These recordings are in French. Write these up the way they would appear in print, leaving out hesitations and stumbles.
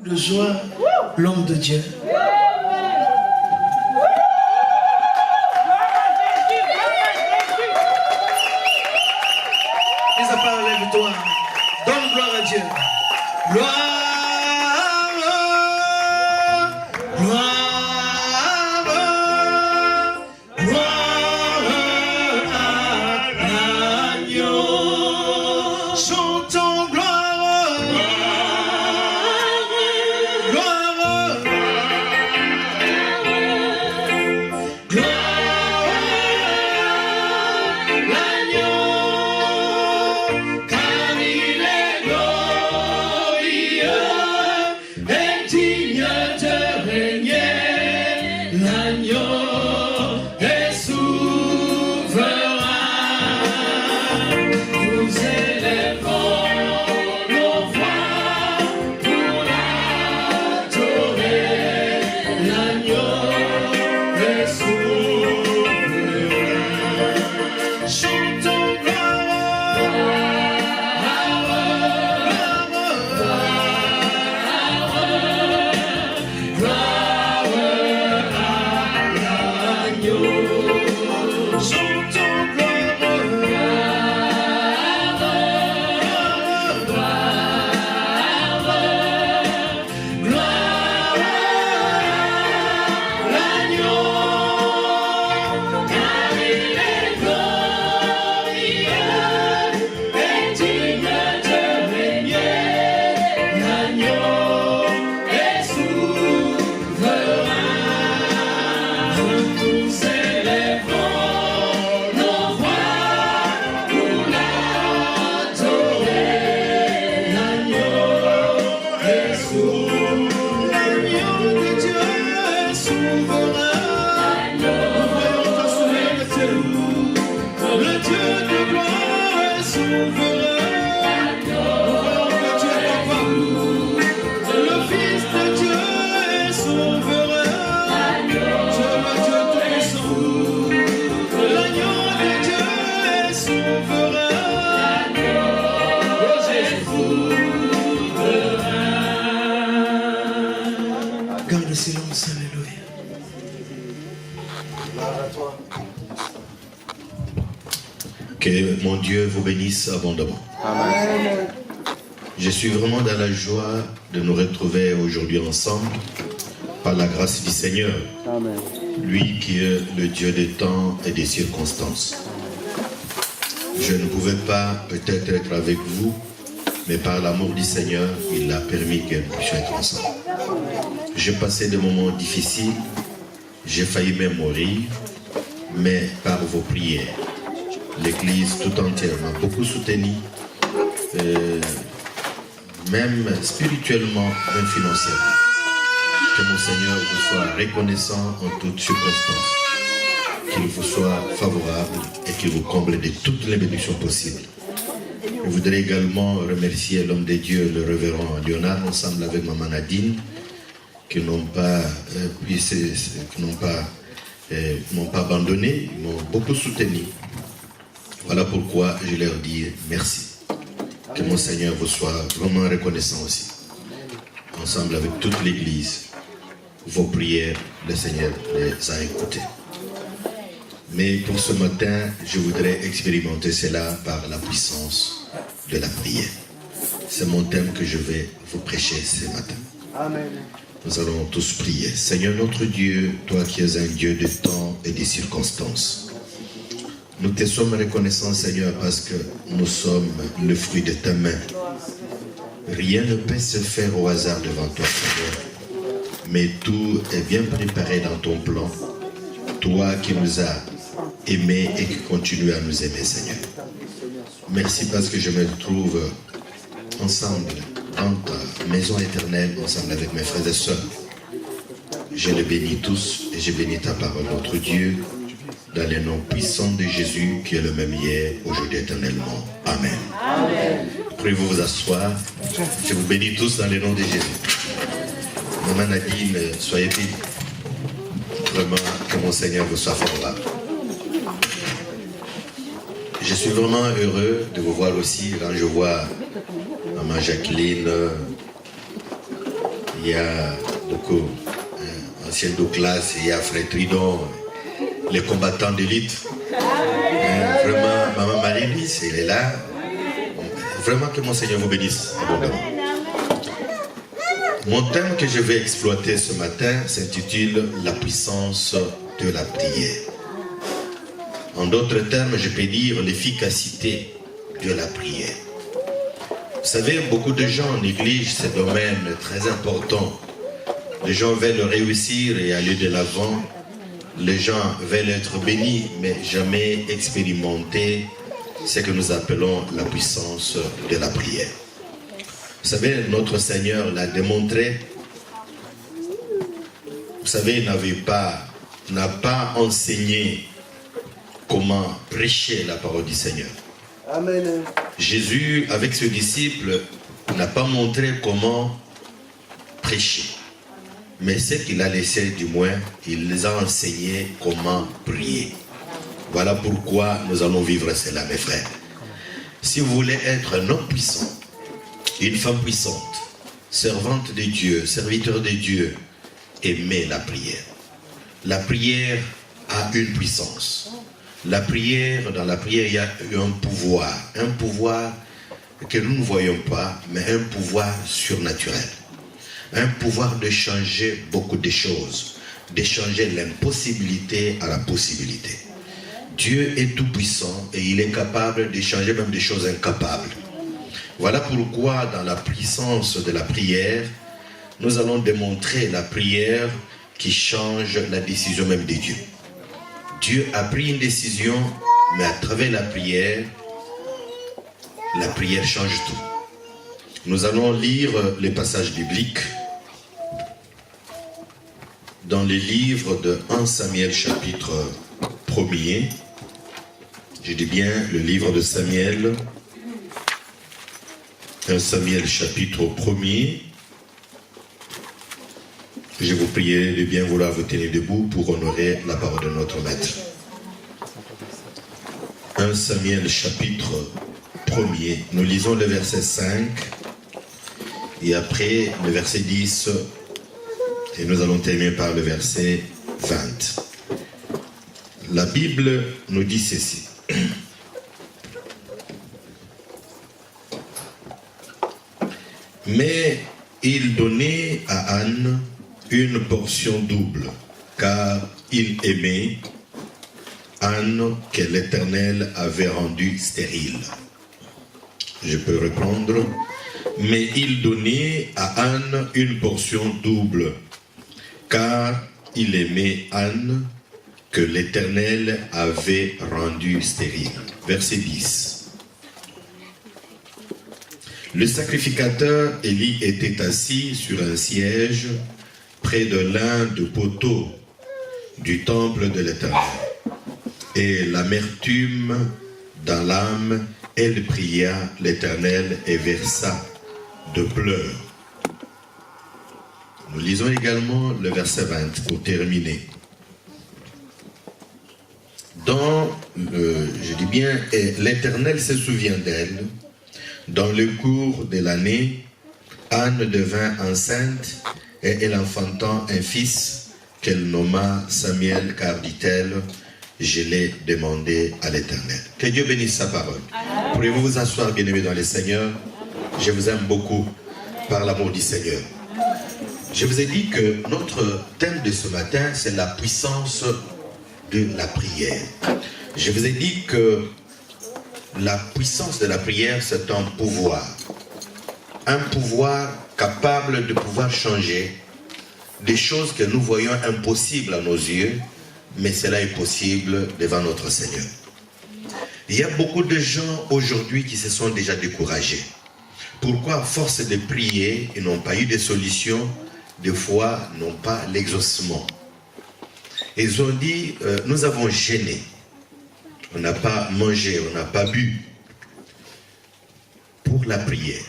De joie, l'homme de Dieu. Et ça parle, lève-toi. Donne gloire à Dieu. Gloire, gloire, gloire à l'agneau. Chantons gloire, gloire, gloire, l'agneau, car il est glorieux et digne de régner. L'agneau est souverain. Nous élèvons nos voix pour l'adorer. L'agneau est souverain. Chantons gloire, gloire à l'agneau. Chantons garde le silence, alléluia. Que mon Dieu vous bénisse abondamment. Amen. Je suis vraiment dans la joie de nous retrouver aujourd'hui ensemble par la grâce du Seigneur, Amen. lui qui est le Dieu des temps et des circonstances. Je ne pouvais pas peut-être être avec vous, mais par l'amour du Seigneur, il a permis que nous puissions être ensemble. J'ai passé des moments difficiles, j'ai failli même mourir, mais par vos prières, l'Église tout entière m'a beaucoup soutenu, même spirituellement, même financièrement. Que mon Seigneur vous soit reconnaissant en toutes circonstances, qu'il vous soit favorable et qu'il vous comble de toutes les bénédictions possibles. Je voudrais également remercier l'homme de Dieu, le révérend Léonard, ensemble avec maman Nadine, qui n'ont pas m'ont pas abandonné, ils m'ont beaucoup soutenu. Voilà pourquoi je leur dis merci. Que mon Seigneur vous soit vraiment reconnaissant aussi. Ensemble avec toute l'Église, vos prières, le Seigneur les a écoutées. Mais pour ce matin, je voudrais expérimenter cela par la puissance de la prière. C'est mon thème que je vais vous prêcher ce matin. Amen. Nous allons tous prier. Seigneur notre Dieu, toi qui es un Dieu de temps et de circonstances, nous te sommes reconnaissants, Seigneur, parce que nous sommes le fruit de ta main. Rien ne peut se faire au hasard devant toi, Seigneur, mais tout est bien préparé dans ton plan. Toi qui nous as aimés et qui continues à nous aimer, Seigneur. Merci parce que je me trouve ensemble dans ta maison éternelle, ensemble avec mes frères et sœurs. Je les bénis tous et je bénis ta parole, notre Dieu, dans le nom puissant de Jésus, qui est le même hier, aujourd'hui, éternellement. Amen. Amen. Pouvez-vous vous asseoir? Je vous bénis tous dans le nom de Jésus. Maman Nadine, soyez bénis. Vraiment, que mon Seigneur vous soit favorable. Je suis vraiment heureux de vous voir aussi. Quand je vois Maman Jacqueline, il y a beaucoup anciens de classe, il y a Frère Tridon, les combattants d'élite. Vraiment, Maman Marie-Lise, elle est là. Vraiment que mon Seigneur vous bénisse abondamment. Mon thème que je vais exploiter ce matin s'intitule « La puissance de la prière ». En d'autres termes, je peux dire l'efficacité de la prière. Vous savez, beaucoup de gens négligent ce domaine très important. Les gens veulent réussir et aller de l'avant. Les gens veulent être bénis, mais jamais expérimenter ce que nous appelons la puissance de la prière. Vous savez, notre Seigneur l'a démontré. Vous savez, il n'a pas enseigné comment prêcher la parole du Seigneur. Amen. Jésus, avec ses disciples, n'a pas montré comment prêcher. Mais ce qu'il a laissé, du moins, il les a enseigné comment prier. Voilà pourquoi nous allons vivre cela, mes frères. Si vous voulez être un homme puissant, une femme puissante, servante de Dieu, serviteur de Dieu, aimez la prière. La prière a une puissance. La prière, dans la prière, il y a un pouvoir que nous ne voyons pas, mais un pouvoir surnaturel. Un pouvoir de changer beaucoup de choses, de changer l'impossibilité à la possibilité. Dieu est tout puissant et il est capable de changer même des choses incapables. Voilà pourquoi dans la puissance de la prière, nous allons démontrer la prière qui change la décision même de Dieu. Dieu a pris une décision, mais à travers la prière change tout. Nous allons lire les passages bibliques dans les livres de 1 Samuel chapitre 1er. Je dis bien le livre de Samuel. 1 Samuel chapitre 1er. Je vous prie de bien vouloir vous tenir debout pour honorer la parole de notre Maître. 1 Samuel chapitre 1er. Nous lisons le verset 5 et après le verset 10 et nous allons terminer par le verset 20. La Bible nous dit ceci. Mais il donnait à Anne une portion double, car il aimait Anne que l'Éternel avait rendue stérile. Je peux reprendre. Mais il donnait à Anne une portion double, car il aimait Anne que l'Éternel avait rendue stérile. Verset 10. Le sacrificateur Élie était assis sur un siège près de l'un des poteaux du temple de l'Éternel. Et l'amertume dans l'âme, elle pria l'Éternel et versa de pleurs. Nous lisons également le verset 20 pour terminer. Je dis bien, l'Éternel se souvient d'elle. Dans le cours de l'année, Anne devint enceinte et elle enfantant un fils qu'elle nomma Samuel, car dit-elle, je l'ai demandé à l'Éternel. Que Dieu bénisse sa parole. Pourriez-vous vous asseoir, bien-aimés dans le Seigneur? Je vous aime beaucoup par l'amour du Seigneur. Je vous ai dit que notre thème de ce matin, c'est la puissance de la prière. Je vous ai dit que la puissance de la prière, c'est un pouvoir. Un pouvoir capable de pouvoir changer des choses que nous voyons impossibles à nos yeux, mais cela est possible devant notre Seigneur. Il y a beaucoup de gens aujourd'hui qui se sont déjà découragés. Pourquoi, à force de prier, ils n'ont pas eu de solution, des fois n'ont pas l'exaucement. Ils ont dit, nous avons gêné. On n'a pas mangé, on n'a pas bu pour la prière.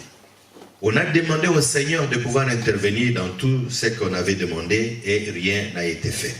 On a demandé au Seigneur de pouvoir intervenir dans tout ce qu'on avait demandé et rien n'a été fait.